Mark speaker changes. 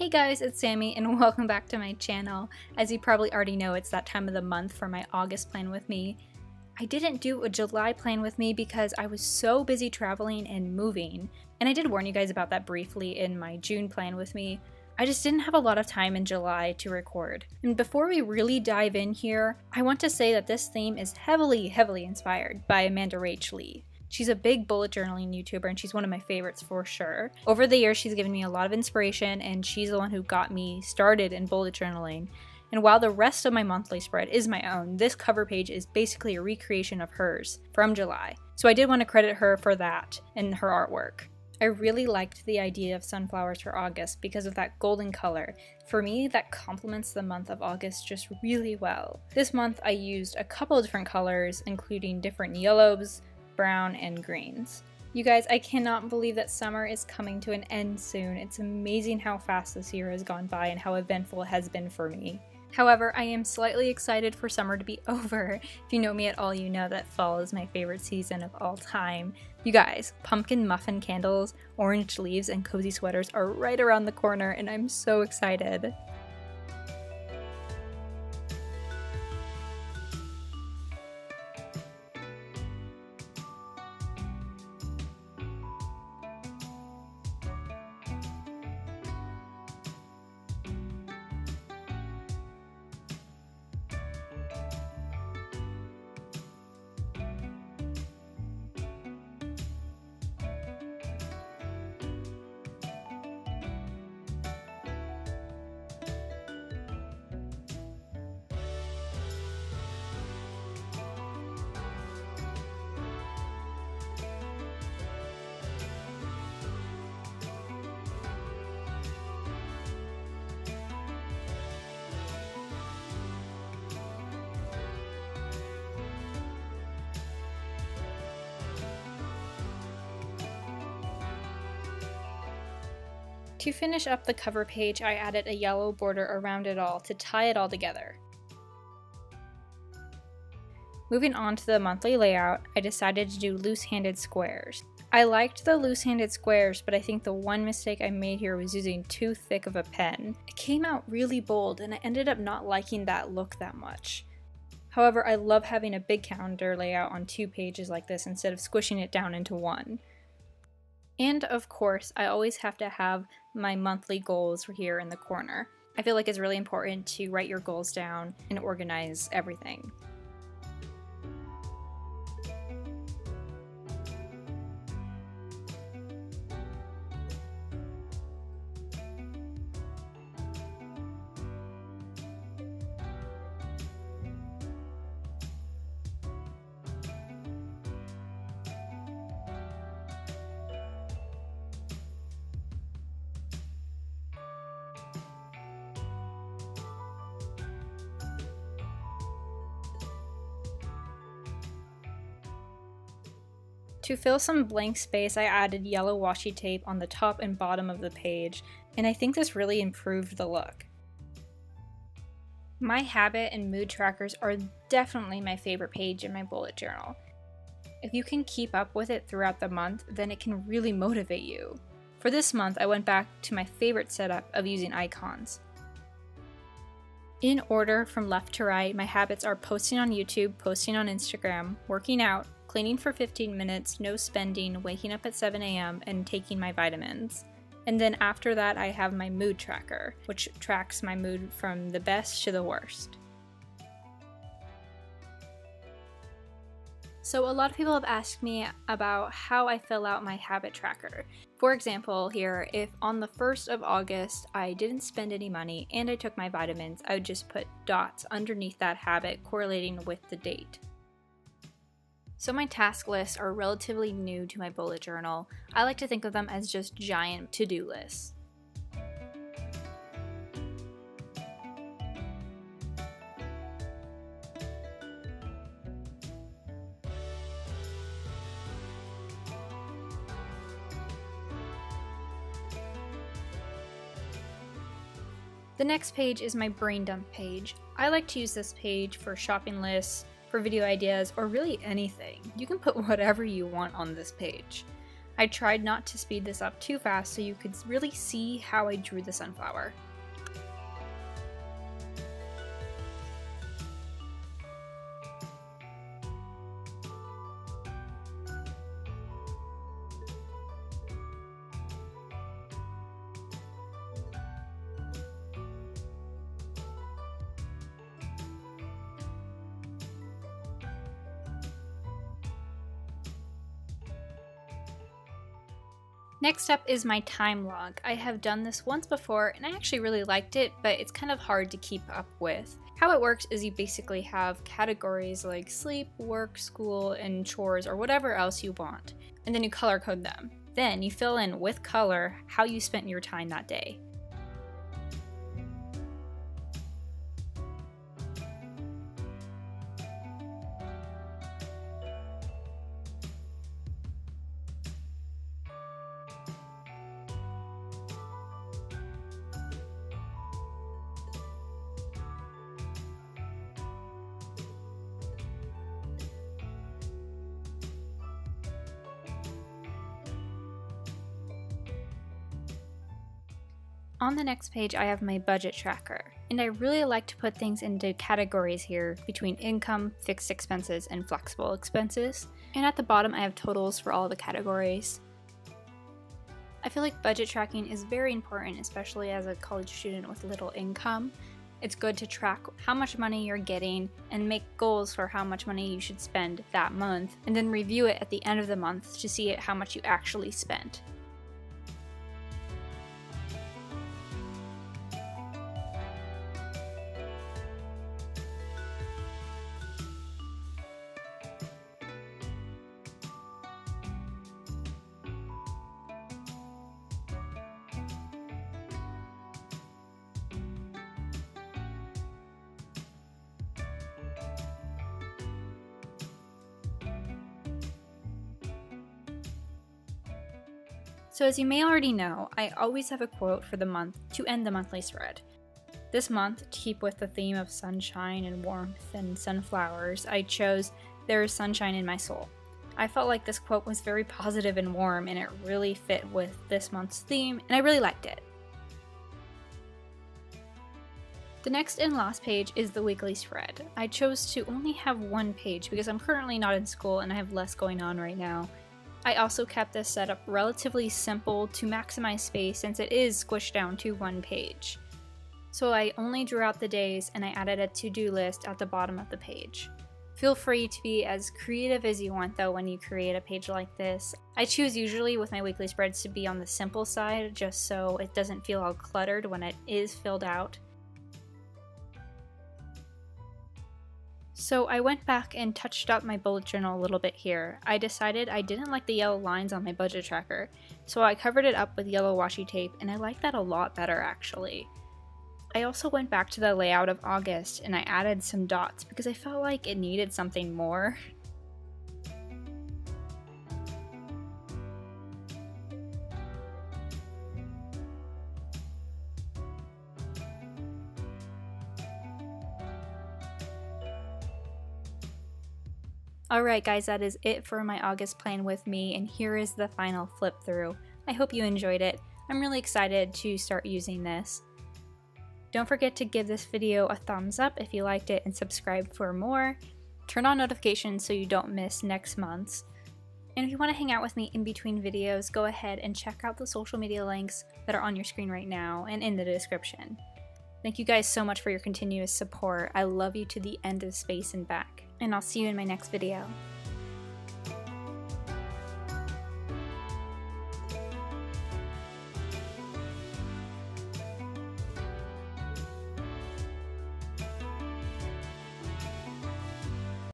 Speaker 1: Hey guys, it's Sammy and welcome back to my channel. As you probably already know, it's that time of the month for my August plan with me. I didn't do a July plan with me because I was so busy traveling and moving, and I did warn you guys about that briefly in my June plan with me. I just didn't have a lot of time in July to record. And before we really dive in here, I want to say that this theme is heavily inspired by Amanda Rach Lee. She's a big bullet journaling YouTuber and she's one of my favorites for sure. Over the years, she's given me a lot of inspiration and she's the one who got me started in bullet journaling. And while the rest of my monthly spread is my own, this cover page is basically a recreation of hers from July. So I did want to credit her for that and her artwork. I really liked the idea of sunflowers for August because of that golden color. For me, that complements the month of August just really well. This month I used a couple of different colors, including different yellows, brown, and greens. You guys, I cannot believe that summer is coming to an end soon. It's amazing how fast this year has gone by and how eventful it has been for me. However, I am slightly excited for summer to be over. If you know me at all, you know that fall is my favorite season of all time. You guys, pumpkin muffin candles, orange leaves, and cozy sweaters are right around the corner and I'm so excited. To finish up the cover page, I added a yellow border around it all to tie it all together. Moving on to the monthly layout, I decided to do loose-handed squares. I liked the loose-handed squares, but I think the one mistake I made here was using too thick of a pen. It came out really bold, and I ended up not liking that look that much. However, I love having a big calendar layout on 2 pages like this instead of squishing it down into one. And of course, I always have to have my monthly goals here in the corner. I feel like it's really important to write your goals down and organize everything. To fill some blank space, I added yellow washi tape on the top and bottom of the page, and I think this really improved the look. My habit and mood trackers are definitely my favorite page in my bullet journal. If you can keep up with it throughout the month, then it can really motivate you. For this month, I went back to my favorite setup of using icons. In order from left to right, my habits are posting on YouTube, posting on Instagram, working out, cleaning for 15 minutes, no spending, waking up at 7 a.m., and taking my vitamins. And then after that, I have my mood tracker, which tracks my mood from the best to the worst. So a lot of people have asked me about how I fill out my habit tracker. For example, here, if on the 1st of August I didn't spend any money and I took my vitamins, I would just put dots underneath that habit correlating with the date. So my task lists are relatively new to my bullet journal. I like to think of them as just giant to-do lists. The next page is my brain dump page. I like to use this page for shopping lists, for video ideas, or really anything. You can put whatever you want on this page. I tried not to speed this up too fast so you could really see how I drew the sunflower. Next up is my time log. I have done this once before and I actually really liked it, but it's kind of hard to keep up with. How it works is you basically have categories like sleep, work, school, and chores, or whatever else you want, and then you color code them. Then you fill in with color how you spent your time that day. On the next page, I have my budget tracker, and I really like to put things into categories here between income, fixed expenses, and flexible expenses. And at the bottom, I have totals for all the categories. I feel like budget tracking is very important, especially as a college student with little income. It's good to track how much money you're getting and make goals for how much money you should spend that month, and then review it at the end of the month to see how much you actually spent. So as you may already know, I always have a quote for the month to end the monthly spread. This month, to keep with the theme of sunshine and warmth and sunflowers, I chose "There is sunshine in my soul." I felt like this quote was very positive and warm, and it really fit with this month's theme, and I really liked it. The next and last page is the weekly spread. I chose to only have one page because I'm currently not in school and I have less going on right now. I also kept this setup relatively simple to maximize space since it is squished down to one page. So I only drew out the days and I added a to-do list at the bottom of the page. Feel free to be as creative as you want though when you create a page like this. I choose usually with my weekly spreads to be on the simple side just so it doesn't feel all cluttered when it is filled out. So I went back and touched up my bullet journal a little bit here. I decided I didn't like the yellow lines on my budget tracker, so I covered it up with yellow washi tape, and I like that a lot better actually. I also went back to the layout of August and I added some dots because I felt like it needed something more. Alright guys, that is it for my August plan with me, and here is the final flip through. I hope you enjoyed it. I'm really excited to start using this. Don't forget to give this video a thumbs up if you liked it and subscribe for more. Turn on notifications so you don't miss next month's. And if you want to hang out with me in between videos, go ahead and check out the social media links that are on your screen right now and in the description. Thank you guys so much for your continuous support. I love you to the end of space and back. And I'll see you in my next video.